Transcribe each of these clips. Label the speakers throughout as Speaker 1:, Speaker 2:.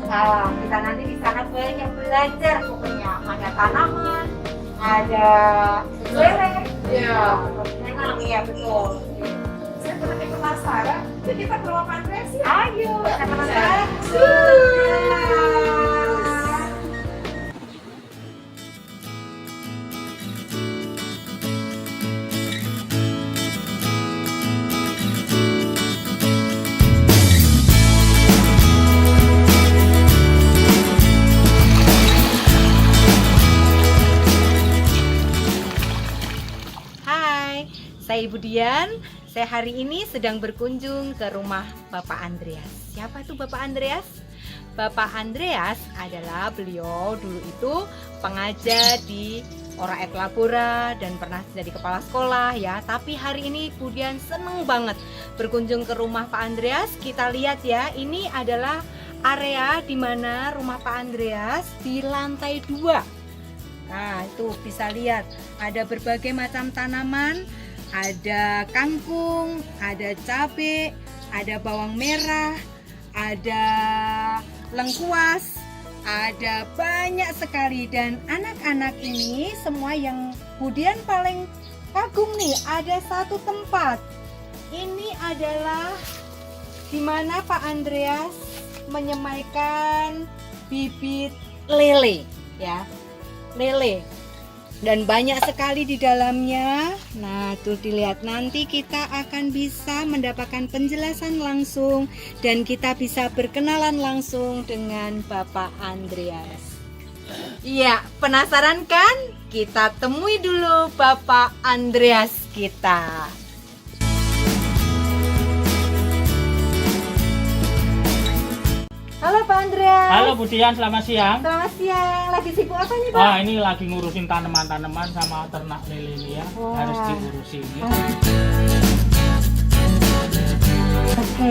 Speaker 1: Kita nanti di sana banyak belajar pokoknya. Ada tanaman, ada lele.
Speaker 2: Iya.
Speaker 1: Memang iya betul.
Speaker 2: Saya benar penasaran. Jadi kita ke rumah Pak Andreas ya?
Speaker 1: Ayo, teman-teman. Hai, saya Ibu Dian. Saya hari ini sedang berkunjung ke rumah Bapak Andreas. Siapa tuh Bapak Andreas? Bapak Andreas adalah beliau dulu itu pengajar di Ora et Labora dan pernah jadi kepala sekolah ya. Tapi hari ini Ibu Dian seneng banget berkunjung ke rumah Pak Andreas. Kita lihat ya, ini adalah area di mana rumah Pak Andreas di lantai 2. Nah, itu bisa lihat ada berbagai macam tanaman, ada kangkung, ada cabai, ada bawang merah, ada lengkuas, ada banyak sekali. Dan anak-anak ini semua yang kemudian paling kagum nih, ada satu tempat. Ini adalah di mana Pak Andreas menyemaikan bibit lele ya. Lele dan banyak sekali di dalamnya. Nah, tuh dilihat, nanti kita akan bisa mendapatkan penjelasan langsung dan kita bisa berkenalan langsung dengan Bapak Andreas. Iya, penasaran kan? Kita temui dulu Bapak Andreas kita. Halo Pak Andreas.
Speaker 3: Halo Bu Dian, selamat siang.
Speaker 1: Selamat siang. Lagi sibuk apa nih Pak?
Speaker 3: Wah, ini lagi ngurusin tanaman-tanaman sama ternak lele ini ya.
Speaker 1: Wah.
Speaker 3: Harus diurusin ini.
Speaker 1: Oke.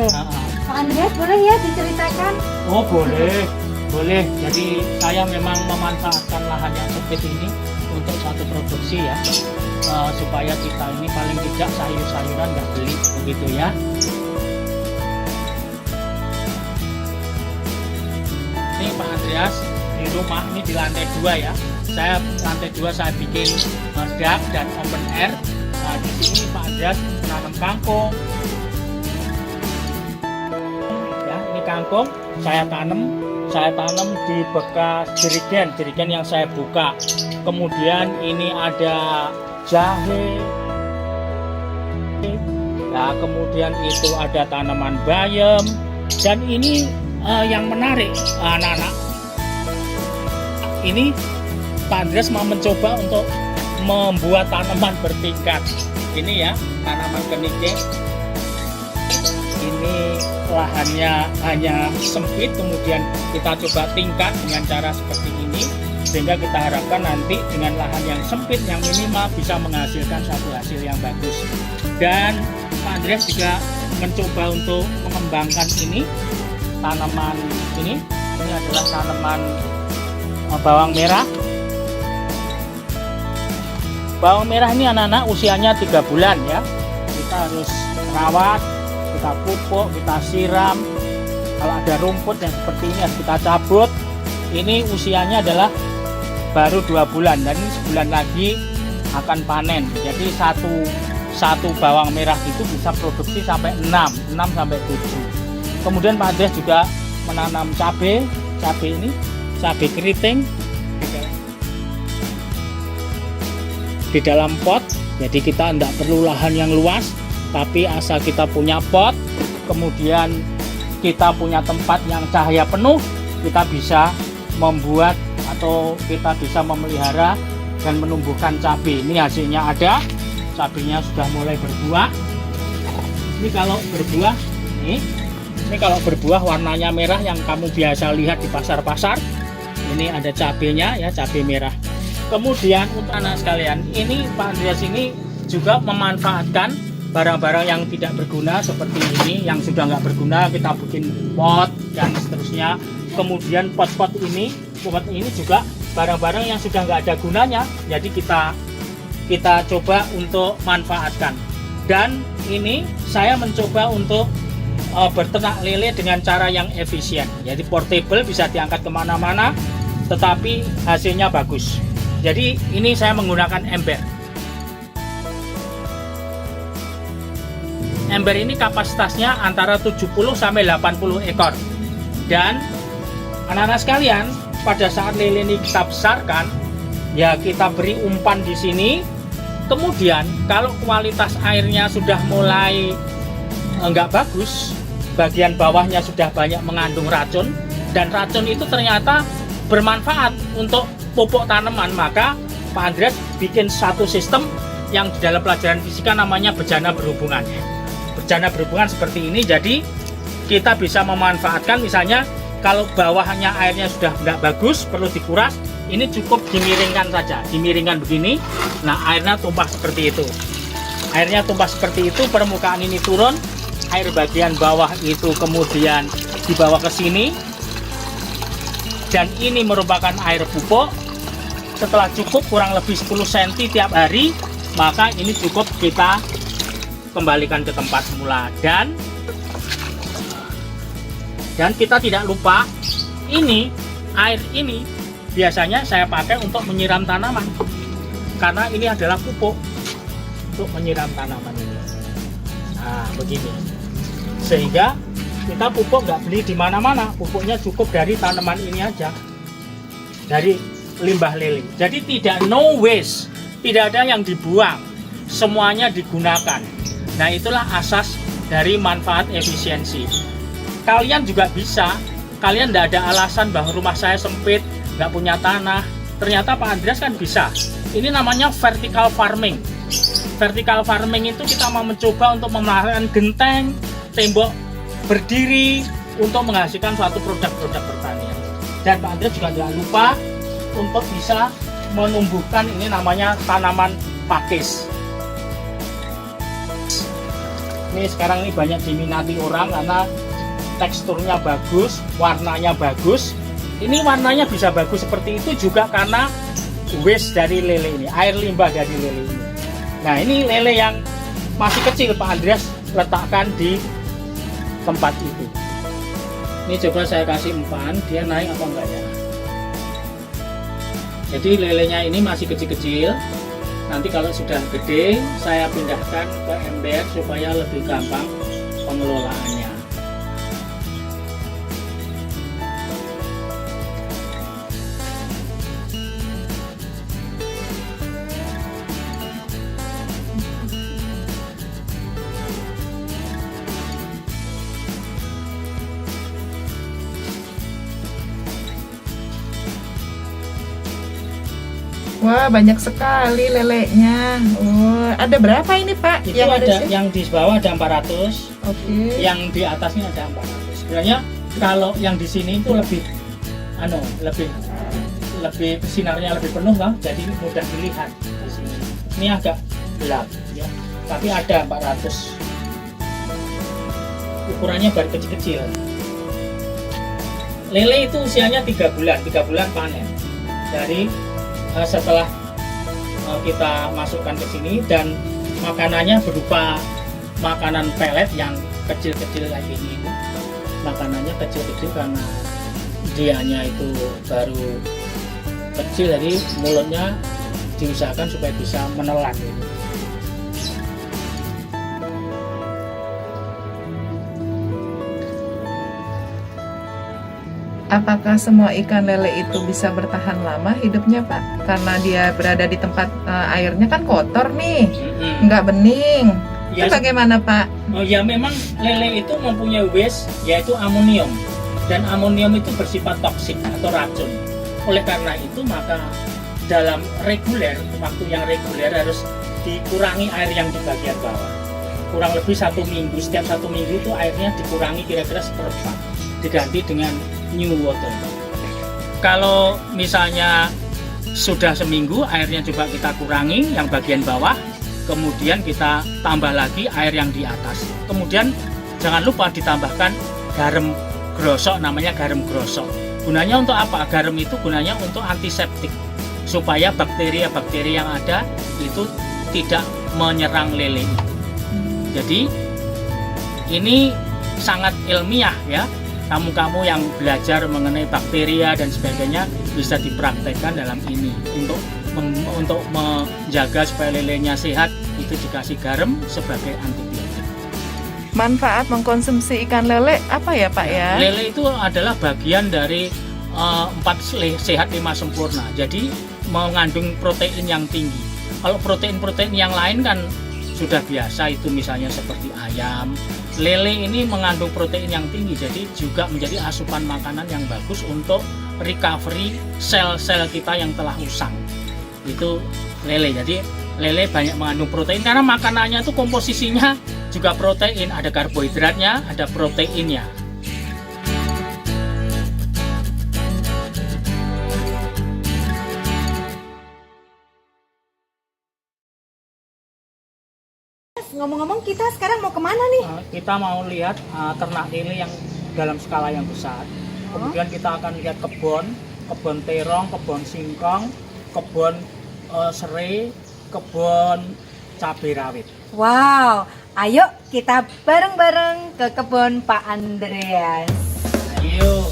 Speaker 1: Pak Andreas boleh ya diceritakan?
Speaker 3: Oh boleh, boleh. Jadi saya memang memanfaatkan lahan yang sempit ini untuk satu produksi ya, supaya kita ini paling tidak sayur-sayuran nggak beli begitu ya. Ini Pak Andreas di rumah ini di lantai 2 ya. Saya lantai 2 saya bikin dak dan open air. Nah, di sini Pak Andreas menanam kangkung. Ya, ini kangkung saya tanam di bekas jerigen yang saya buka. Kemudian ini ada jahe. Ya, kemudian itu ada tanaman bayam dan ini yang menarik anak-anak, ini Pak Andreas mau mencoba untuk membuat tanaman bertingkat. Ini ya, tanaman kenikir. Ini lahannya hanya sempit, kemudian kita coba tingkat dengan cara seperti ini, sehingga kita harapkan nanti dengan lahan yang sempit yang minimal bisa menghasilkan satu hasil yang bagus. Dan Pak Andreas juga mencoba untuk mengembangkan ini tanaman ini adalah tanaman bawang merah. Bawang merah ini anak-anak usianya 3 bulan ya. Kita harus rawat, kita pupuk, kita siram. Kalau ada rumput yang seperti ini harus kita cabut. Ini usianya adalah baru 2 bulan dan ini sebulan lagi akan panen. Jadi satu bawang merah itu bisa produksi sampai 6 sampai 7. Kemudian Pak Andreas juga menanam cabai ini, cabai keriting di dalam pot. Jadi kita tidak perlu lahan yang luas, tapi asal kita punya pot, kemudian kita punya tempat yang cahaya penuh, kita bisa membuat atau kita bisa memelihara dan menumbuhkan cabai. Ini hasilnya ada, cabainya sudah mulai berbuah. Ini kalau berbuah, ini kalau berbuah warnanya merah yang kamu biasa lihat di pasar-pasar. Ini ada cabenya ya, cabai merah. Kemudian untuk anak sekalian, ini Pak Andreas ini juga memanfaatkan barang-barang yang tidak berguna seperti ini, yang sudah nggak berguna kita bikin pot dan seterusnya. Kemudian pot ini juga barang-barang yang sudah nggak ada gunanya, jadi kita coba untuk manfaatkan. Dan ini saya mencoba untuk berternak lele dengan cara yang efisien. Jadi portable, bisa diangkat kemana-mana, tetapi hasilnya bagus. Jadi ini saya menggunakan ember. Ember ini kapasitasnya antara 70 sampai 80 ekor. Dan anak-anak sekalian, pada saat lele ini kita besarkan, ya kita beri umpan di sini. Kemudian kalau kualitas airnya sudah mulai enggak bagus, bagian bawahnya sudah banyak mengandung racun, dan racun itu ternyata bermanfaat untuk pupuk tanaman, maka Pak Andreas bikin satu sistem yang di dalam pelajaran fisika namanya bejana berhubungan. Bejana berhubungan seperti ini, jadi kita bisa memanfaatkan, misalnya kalau bawahnya airnya sudah nggak bagus, perlu dikuras, ini cukup dimiringkan saja, dimiringkan begini, nah airnya tumpah seperti itu. Airnya tumpah seperti itu, permukaan ini turun, air bagian bawah itu kemudian dibawa ke sini, dan ini merupakan air pupuk. Setelah cukup kurang lebih 10 cm tiap hari, maka ini cukup kita kembalikan ke tempat semula. Dan kita tidak lupa, ini air ini biasanya saya pakai untuk menyiram tanaman, karena ini adalah pupuk untuk menyiram tanaman ini. Nah begini, sehingga kita pupuk nggak beli di mana-mana, pupuknya cukup dari tanaman ini aja, dari limbah lele. Jadi tidak no waste, tidak ada yang dibuang, semuanya digunakan. Nah itulah asas dari manfaat efisiensi. Kalian juga bisa, kalian tidak ada alasan bahwa rumah saya sempit, nggak punya tanah. Ternyata Pak Andreas kan bisa. Ini namanya vertical farming. Vertical farming itu kita mau mencoba untuk memasangkan genteng, tembok berdiri untuk menghasilkan suatu produk-produk pertanian. Dan Pak Andreas juga jangan lupa untuk bisa menumbuhkan ini namanya tanaman pakis. Ini sekarang ini banyak diminati orang karena teksturnya bagus, warnanya bagus. Ini warnanya bisa bagus seperti itu juga karena waste dari lele ini, air limbah dari lele ini. Nah ini lele yang masih kecil Pak Andreas letakkan di tempat itu. Ini coba saya kasih umpan, dia naik apa enggak ya. Jadi lelenya ini masih kecil-kecil. Nanti kalau sudah gede, saya pindahkan ke ember supaya lebih gampang pengelolaannya.
Speaker 2: Wah, banyak sekali lelenya. Oh, ada berapa ini, Pak?
Speaker 3: Itu
Speaker 2: yang
Speaker 3: ada
Speaker 2: di sini?
Speaker 3: yang di bawah ada 400,
Speaker 2: Oke.
Speaker 3: yang di atasnya ada 400. Sebenarnya kalau yang di sini itu lebih lebih sinarnya lebih penuh kan, jadi mudah dilihat di sini. Ini agak gelap ya. Tapi ada 400. Ukurannya baru kecil-kecil. Lele itu usianya 3 bulan panen. Dari setelah kita masukkan ke sini, dan makanannya berupa makanan pelet yang kecil-kecil kayak gini. Makanannya kecil-kecil karena dianya itu baru kecil, jadi mulutnya diusahakan supaya bisa menelan gitu.
Speaker 2: Apakah semua ikan lele itu bisa bertahan lama hidupnya, Pak? Karena dia berada di tempat airnya kan kotor nih, nggak bening.
Speaker 3: Ya,
Speaker 2: Itu bagaimana, Pak?
Speaker 3: oh ya, memang lele itu mempunyai waste, yaitu amonium, dan amonium itu bersifat toksik atau racun. Oleh karena itu maka dalam reguler, waktu yang reguler harus dikurangi air yang di bagian bawah. Kurang lebih 1 minggu, setiap 1 minggu itu airnya dikurangi kira-kira 1/4, diganti dengan new water. Kalau misalnya sudah seminggu, airnya coba kita kurangi yang bagian bawah, kemudian kita tambah lagi air yang di atas. Kemudian jangan lupa ditambahkan garam grosok, namanya garam grosok. Gunanya untuk apa? Garam itu gunanya untuk antiseptik, supaya bakteri-bakteri yang ada itu tidak menyerang lele. Jadi ini sangat ilmiah ya. Kamu-kamu yang belajar mengenai bakteria dan sebagainya bisa dipraktekkan dalam ini untuk menjaga supaya lelenya sehat. Itu dikasih garam sebagai antibiotik.
Speaker 2: Manfaat mengkonsumsi ikan lele apa ya Pak ya?
Speaker 3: Lele itu adalah bagian dari 4 sehat 5 sempurna. Jadi mengandung protein yang tinggi. Kalau protein-protein yang lain kan sudah biasa, itu misalnya seperti ayam. Lele ini mengandung protein yang tinggi, jadi juga menjadi asupan makanan yang bagus untuk recovery sel-sel kita yang telah usang. Itu lele. Jadi lele banyak mengandung protein karena makanannya itu komposisinya juga protein, ada karbohidratnya, ada proteinnya.
Speaker 1: Ngomong-ngomong, kita sekarang mau kemana nih?
Speaker 3: Kita mau lihat ternak lele yang dalam skala yang besar. Kemudian kita akan lihat kebun terong, kebun singkong, kebun serai, kebun cabai rawit.
Speaker 1: Wow, ayo kita bareng-bareng ke kebun Pak Andreas.
Speaker 3: Ayo.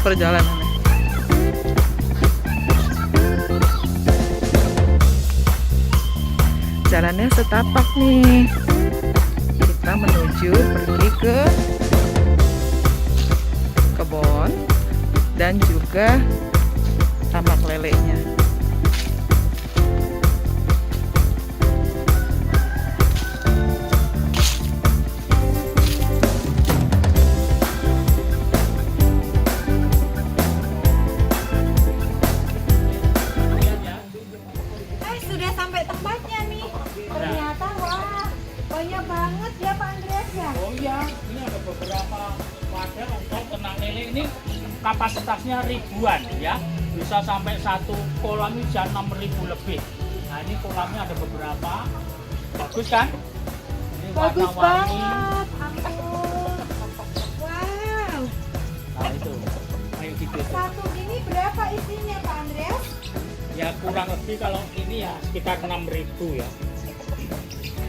Speaker 2: Perjalanannya. Jalannya setapak nih. Kita menuju pergi ke kebun dan juga tambak lelenya.
Speaker 1: Sudah sampai tempatnya nih. Ternyata wah, banyak banget ya Pak Andreas ya.
Speaker 3: Oh iya, ini ada beberapa wadah untuk ternak lele. Ini kapasitasnya ribuan ya. Bisa sampai satu kolam bisa 6.000 lebih. Nah ini kolamnya ada beberapa. Bagus kan? Ini
Speaker 1: Bagus
Speaker 3: warna-warni.
Speaker 1: banget. Ampun. Wow.
Speaker 3: Nah itu kayak gitu.
Speaker 1: Satu ini berapa isinya Pak Andreas?
Speaker 3: Ya kurang lebih kalau ini ya sekitar 6.000 ya.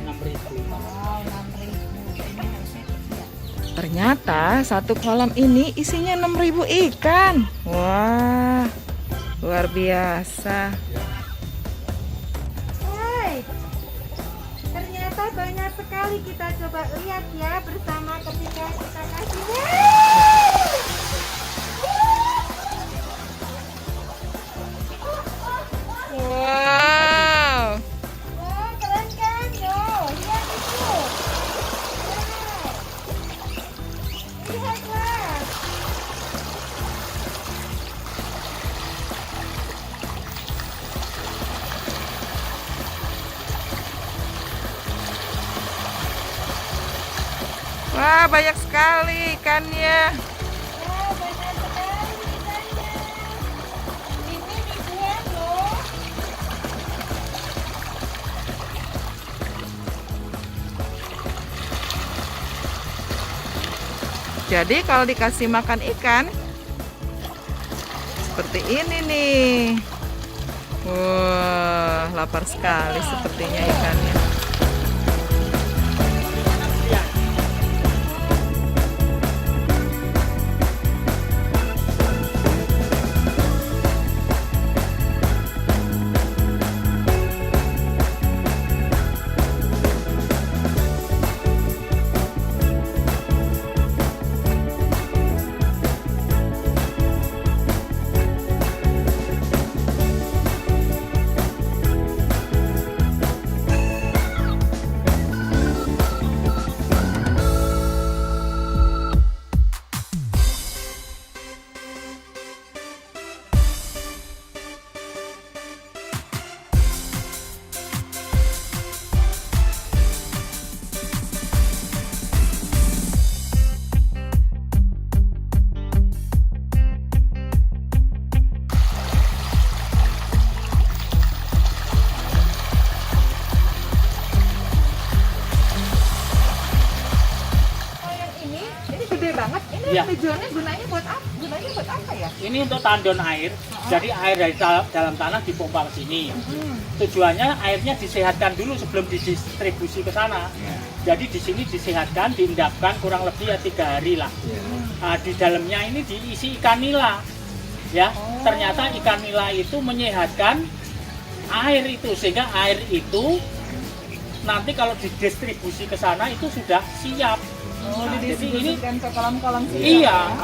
Speaker 3: 6.000.
Speaker 1: Wow, 6.000. Ini harusnya kecil.
Speaker 2: Ternyata satu kolam ini isinya 6.000 ikan. Wah, luar biasa.
Speaker 1: Hai. Ternyata banyak sekali, kita coba lihat ya bersama ketika kita kasih.
Speaker 2: Wow.
Speaker 1: Wah, keren kan? Yo, lihat itu. Wow. Lihatlah.
Speaker 2: Wah, banyak sekali ikannya.
Speaker 1: Wah, banyak sekali ikannya. Ini ribuan loh.
Speaker 2: Jadi kalau dikasih makan ikan seperti ini nih. Wah, lapar sekali sepertinya ikannya. banget. Ini
Speaker 3: Ya.
Speaker 2: tujuannya gunanya buat apa? Ya?
Speaker 3: Ini untuk tandon air. Jadi air dari dalam tanah dipompa ke sini. Tujuannya airnya disehatkan dulu sebelum didistribusi ke sana. Jadi di sini disehatkan, diendapkan kurang lebih ya 3 hari lah. Nah, di dalamnya ini diisi ikan nila. Ya, ternyata ikan nila itu menyehatkan air itu, sehingga air itu nanti kalau didistribusi ke sana itu sudah siap. Nah, jadi ini
Speaker 2: ke kolam-kolam sini.
Speaker 3: iya,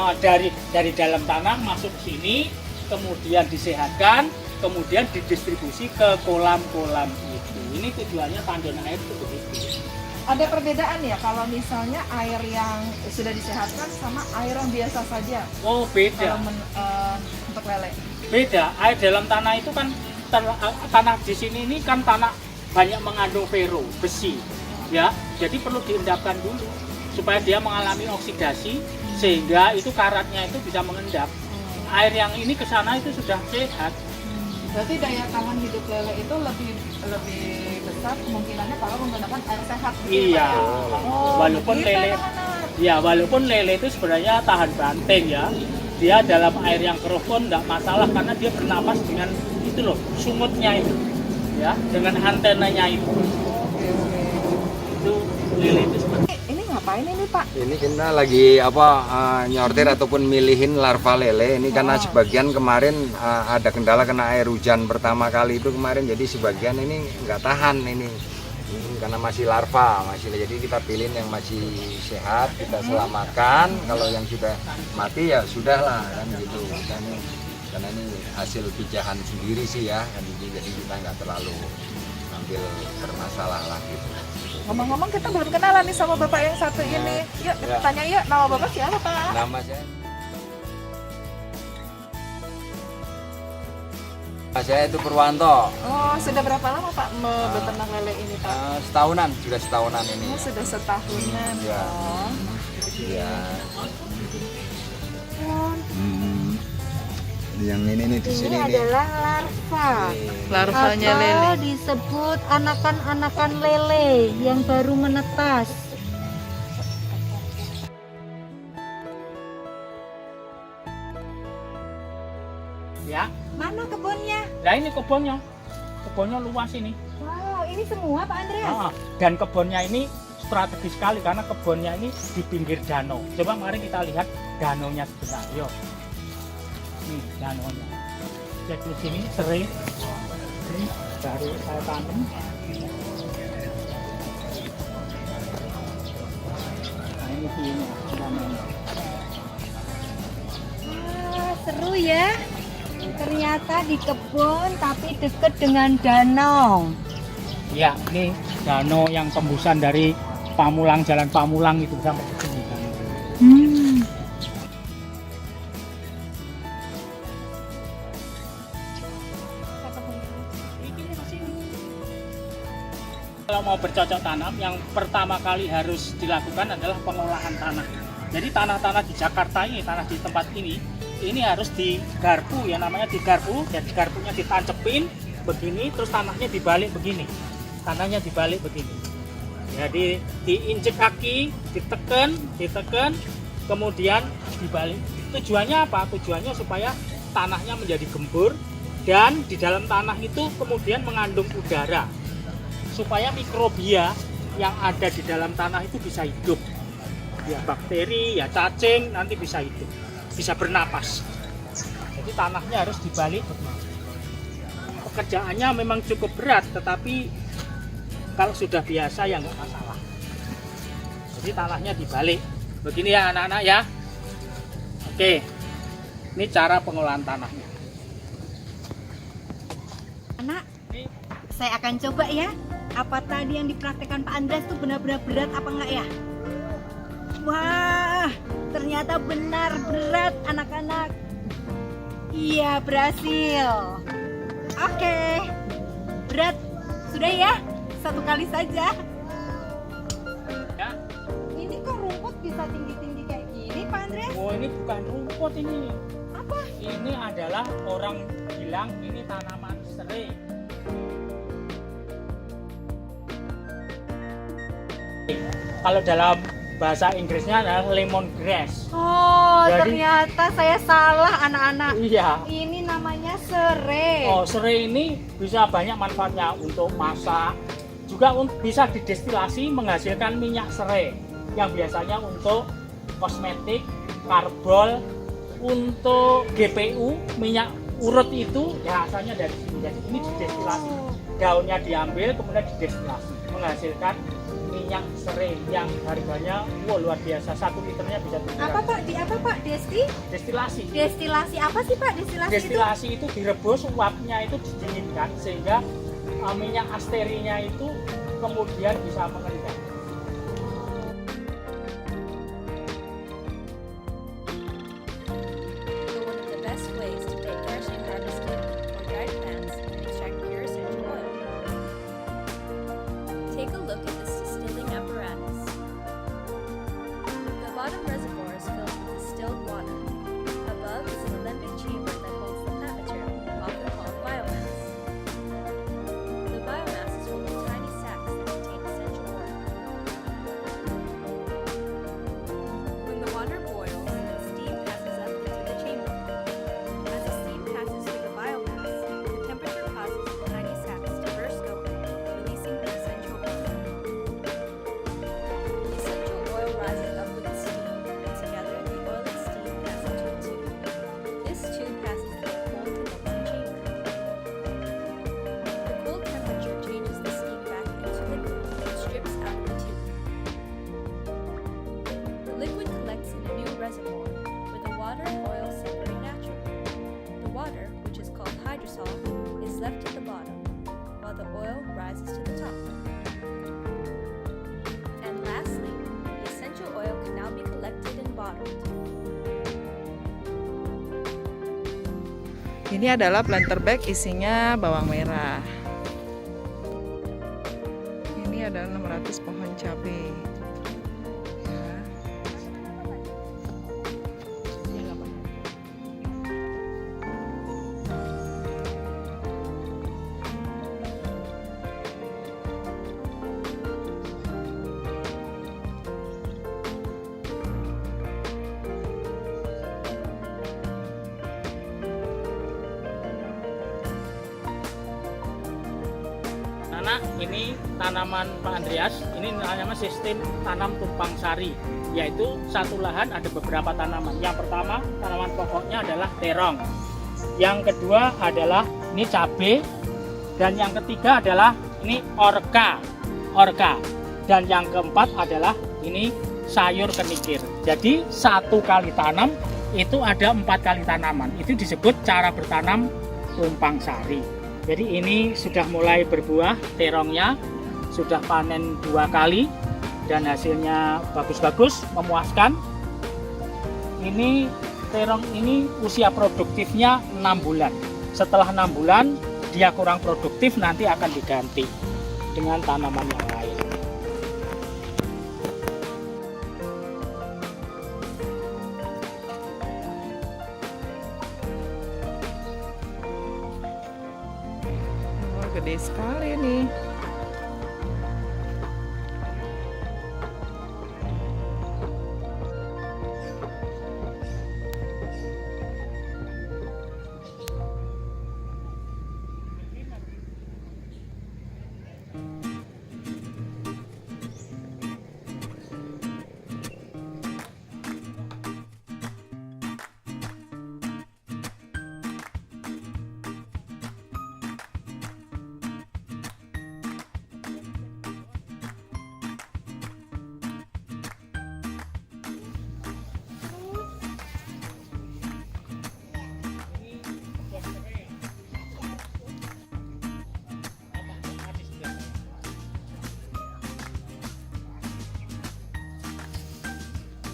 Speaker 3: dari dalam tanah masuk sini, kemudian disehatkan, kemudian didistribusi ke kolam-kolam itu. Ini tujuannya tandon air itu begitu.
Speaker 2: Ada perbedaan ya kalau misalnya air yang sudah disehatkan sama air yang biasa saja?
Speaker 3: Oh, beda.
Speaker 2: Kalau untuk lele.
Speaker 3: Beda. Air dalam tanah itu kan tanah di sini ini kan tanah banyak mengandung ferro, besi. Ya, jadi perlu diendapkan dulu supaya dia mengalami oksidasi sehingga itu karatnya itu bisa mengendap. Air yang ini ke sana itu sudah sehat.
Speaker 2: Berarti daya tahan hidup lele itu lebih besar kemungkinannya kalau menggunakan air sehat.
Speaker 3: Iya. Walaupun
Speaker 2: gitu,
Speaker 3: lele
Speaker 2: anak-anak.
Speaker 3: ya walaupun lele itu sebenarnya tahan banting ya. Dia dalam air yang keruh pun enggak masalah karena dia bernapas dengan itu loh, sumutnya itu. Ya, dengan antenanya itu. Itu lele itu seperti
Speaker 2: Ini ngapain ini Pak?
Speaker 4: Ini kita lagi nyortir ataupun milihin larva lele. Ini karena sebagian kemarin ada kendala kena air hujan pertama kali itu kemarin, jadi sebagian ini nggak tahan ini karena masih larva, jadi kita pilih yang masih sehat, kita selamatkan. Kalau yang sudah mati ya sudahlah kan gitu. Karena ini hasil pijahan sendiri sih ya, kan gitu. Jadi kita nggak terlalu ambil bermasalah lah gitu.
Speaker 2: Ngomong-ngomong kita belum kenalan nih sama Bapak yang satu ini. Yuk kita tanya yuk, nama Bapak siapa Pak?
Speaker 4: Nama saya itu Purwanto.
Speaker 2: Oh, sudah berapa lama Pak beternak lele ini Pak?
Speaker 4: Setahunan, sudah setahunan ini.
Speaker 2: Oh, sudah setahunan.
Speaker 4: Ya.
Speaker 2: Oh.
Speaker 4: Iya. Yang ini nih di sini
Speaker 1: Ini
Speaker 4: nih.
Speaker 1: adalah larva.
Speaker 2: Larvanya
Speaker 1: Atau
Speaker 2: lele.
Speaker 1: disebut anakan-anakan lele yang baru menetas.
Speaker 3: ya.
Speaker 1: Mana kebunnya?
Speaker 3: Nah, ini kebunnya. Kebunnya luas ini.
Speaker 1: Wow, ini semua Pak Andreas.
Speaker 3: Dan kebunnya ini strategis sekali karena kebunnya ini di pinggir danau. Coba mari kita lihat danaunya sebentar. Yuk. Nih danaunya. Cek di sini serai. Ini baru saya tanam. Nah ini sini danaunya.
Speaker 1: Wah, seru ya. Ternyata di kebun tapi dekat dengan danau.
Speaker 3: Ya, ini danau yang tembusan dari Pamulang, Jalan Pamulang itu sampai ke sini. Kalau mau bercocok tanam, yang pertama kali harus dilakukan adalah pengolahan tanah. Jadi tanah-tanah di Jakarta ini, tanah di tempat ini harus digarpu ya, namanya digarpu. Jadi garpunya ditancepin begini, terus tanahnya dibalik begini. Tanahnya dibalik begini. Jadi diinjek kaki, ditekan, kemudian dibalik. Tujuannya apa? Tujuannya supaya tanahnya menjadi gembur dan di dalam tanah itu kemudian mengandung udara supaya mikrobia yang ada di dalam tanah itu bisa hidup. Ya bakteri, ya cacing nanti bisa hidup, bisa bernapas. Jadi tanahnya harus dibalik begini. Pekerjaannya memang cukup berat, tetapi kalau sudah biasa ya nggak masalah. Jadi tanahnya dibalik begini ya anak-anak ya. Oke, ini cara pengolahan tanahnya.
Speaker 1: Anak, saya akan coba ya. Apa tadi yang dipraktekkan Pak Andreas itu benar-benar berat apa enggak ya? Wah, ternyata benar berat anak-anak. Iya, berhasil. Oke, berat. Sudah ya, satu kali saja.
Speaker 3: Ya.
Speaker 1: Ini kok rumput bisa tinggi-tinggi kayak gini Pak Andreas?
Speaker 3: Oh ini bukan rumput ini.
Speaker 1: Apa?
Speaker 3: Ini adalah orang bilang ini tanaman serai. Kalau dalam bahasa Inggrisnya adalah lemon grass.
Speaker 1: Oh,
Speaker 3: Jadi-
Speaker 1: ternyata saya salah anak-anak.
Speaker 3: Iya.
Speaker 1: Ini namanya serai.
Speaker 3: Oh, serai ini bisa banyak manfaatnya untuk masak, juga bisa didestilasi menghasilkan minyak serai yang biasanya untuk kosmetik, karbol, untuk GPU, minyak urut itu ya asalnya dari sini. Jadi ini didestilasi, daunnya diambil kemudian didestilasi menghasilkan minyak serai yang harganya luar biasa, 1 liternya bisa 700.
Speaker 1: Apa Pak? Di apa Pak?
Speaker 3: Destilasi.
Speaker 1: Destilasi apa sih Pak?
Speaker 3: Destilasi itu direbus, uapnya itu didinginkan sehingga minyak asterinya itu kemudian bisa mengendap.
Speaker 5: So one of the best ways to take fresh and harvested or dried plants and extract pure essential oil. Take a look at this distilling apparatus. The bottom reservoir is filled with distilled water. Above is an alembic chamber that holds the plant material, often called biomass. The biomass is full of tiny sacs that contain essential oil. When the water boils, steam passes up into the chamber. As the steam passes through the biomass, the temperature causes the tiny sacs to burst open, releasing the essential oil. The essential oil rises up with the steam, and together the oil and steam pass into a tube. This tube passes through a cold condensing chamber. The cold temperature changes the steam back into liquid and strips out of the tube. The liquid collects in a new reservoir where the water and oil separate naturally. The water, which is called hydrosol, is left at the bottom, while the oil rises to the top. And lastly, the essential oil can now be collected and bottled.
Speaker 2: Ini adalah planter bag, isinya bawang merah. Ini adalah 600 pohon cabai. Ya.
Speaker 3: Anak, ini tanaman Pak Andreas, ini namanya sistem tanam tumpang sari, yaitu satu lahan ada beberapa tanaman. Yang pertama, tanaman pokoknya adalah terong. Yang kedua adalah ini cabai, dan yang ketiga adalah ini orka. Dan yang keempat adalah ini sayur kenikir. Jadi 1 kali tanam itu ada 4 kali tanaman. Itu disebut cara bertanam tumpang sari. Jadi ini sudah mulai berbuah, terongnya sudah panen 2 kali dan hasilnya bagus-bagus, memuaskan. Ini terong ini usia produktifnya 6 bulan. Setelah 6 bulan dia kurang produktif, nanti akan diganti dengan tanaman yang lain.
Speaker 2: Oh, gede sekali nih.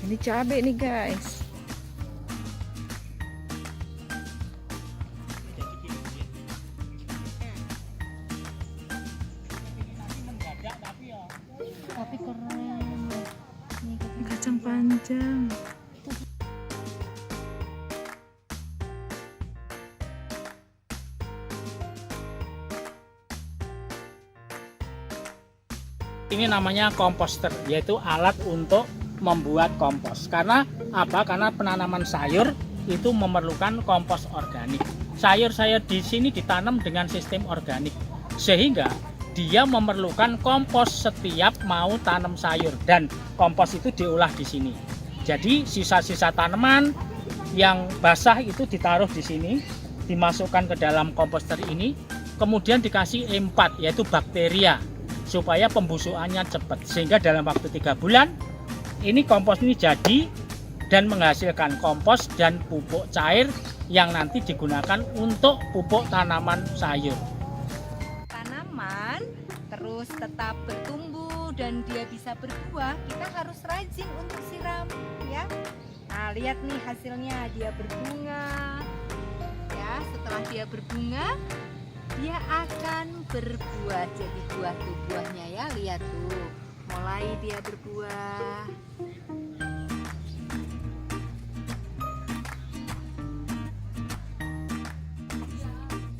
Speaker 2: Ini cabai nih guys.
Speaker 5: Tapi keren.
Speaker 2: Kacang panjang.
Speaker 3: Ini namanya komposter, yaitu alat untuk membuat kompos. Karena apa? Karena penanaman sayur itu memerlukan kompos organik. Sayur-sayur di sini ditanam dengan sistem organik, sehingga dia memerlukan kompos setiap mau tanam sayur, dan kompos itu diolah di sini. Jadi sisa-sisa tanaman yang basah itu ditaruh di sini, dimasukkan ke dalam komposter ini, kemudian dikasih E4 yaitu bakteria supaya pembusukannya cepat, sehingga dalam waktu 3 bulan ini kompos ini jadi dan menghasilkan kompos dan pupuk cair yang nanti digunakan untuk pupuk tanaman sayur.
Speaker 1: Tanaman terus tetap bertumbuh dan dia bisa berbuah, kita harus rajin untuk siram ya. Nah, lihat nih hasilnya, dia berbunga. Ya, setelah dia berbunga, dia akan berbuah. Jadi buah tuh buahnya ya, lihat tuh. Mulai dia berbuah.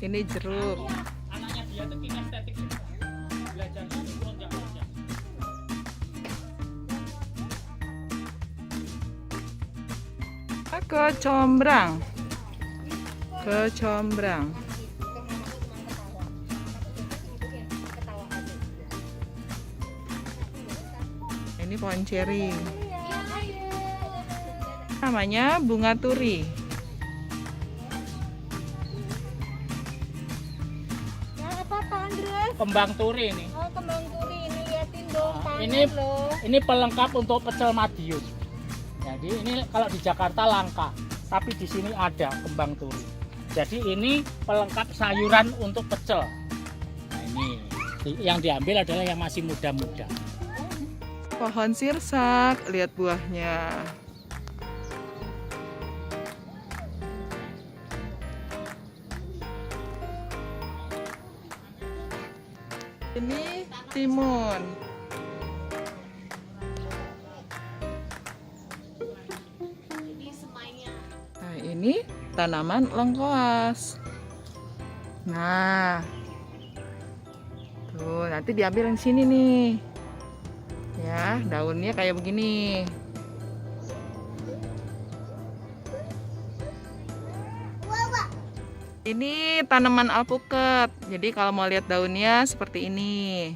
Speaker 2: Ini jeruk.
Speaker 3: Anaknya dia itu kinestetik, belajar lonjak-lonjak.
Speaker 2: Kecombrang. Kecombrang. Ini pohon ceri. Namanya bunga turi.
Speaker 1: Ya, apa Pak Andreas?
Speaker 3: Kembang turi ini.
Speaker 1: Oh, kembang turi ini, liatin dong.
Speaker 3: Nah,
Speaker 1: panen
Speaker 3: ini-
Speaker 1: loh.
Speaker 3: Ini pelengkap untuk pecel Madiun. Jadi ini kalau di Jakarta langka, tapi di sini ada kembang turi. Jadi ini pelengkap sayuran untuk pecel. Nah, ini yang diambil adalah yang masih muda-muda.
Speaker 2: Pohon sirsak, lihat buahnya. Ini timun. Nah, ini tanaman lengkoas. Nah, tuh nanti diambil yang sini nih. Ya, daunnya kayak begini. Ini tanaman alpukat. Jadi kalau mau lihat daunnya seperti ini.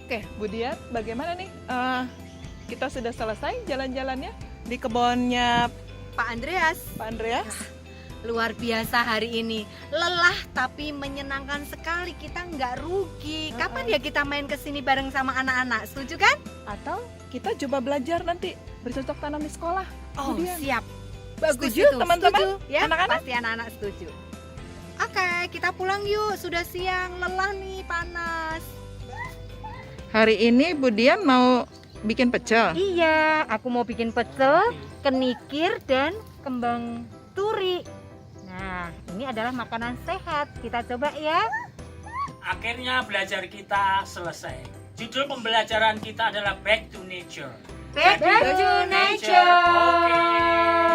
Speaker 2: Oke, Bu Dian, bagaimana nih? Kita sudah selesai jalan-jalannya di kebunnya
Speaker 1: Pak Andreas,
Speaker 2: Pak Andreas.
Speaker 1: luar biasa hari ini. Lelah tapi menyenangkan sekali, kita nggak rugi. Kapan ya kita main ke sini bareng sama anak-anak? Setuju kan?
Speaker 2: Atau kita coba belajar nanti bercocok tanam di sekolah.
Speaker 1: Oh,
Speaker 2: Bu Dian.
Speaker 1: siap. Bagus
Speaker 2: Setuju,
Speaker 1: itu,
Speaker 2: teman-teman?
Speaker 1: setuju, ya,
Speaker 2: Anak-anak?
Speaker 1: pasti anak-anak setuju. Oke, kita pulang yuk. Sudah siang, lelah nih, panas.
Speaker 2: Hari ini Bu Dian mau bikin pecel.
Speaker 1: Iya, aku mau bikin pecel, kenikir, dan kembang turi. Nah, ini adalah makanan sehat. Kita coba ya.
Speaker 3: Akhirnya belajar kita selesai. Judul pembelajaran kita adalah Back to Nature.
Speaker 1: Back to nature.
Speaker 3: Oke.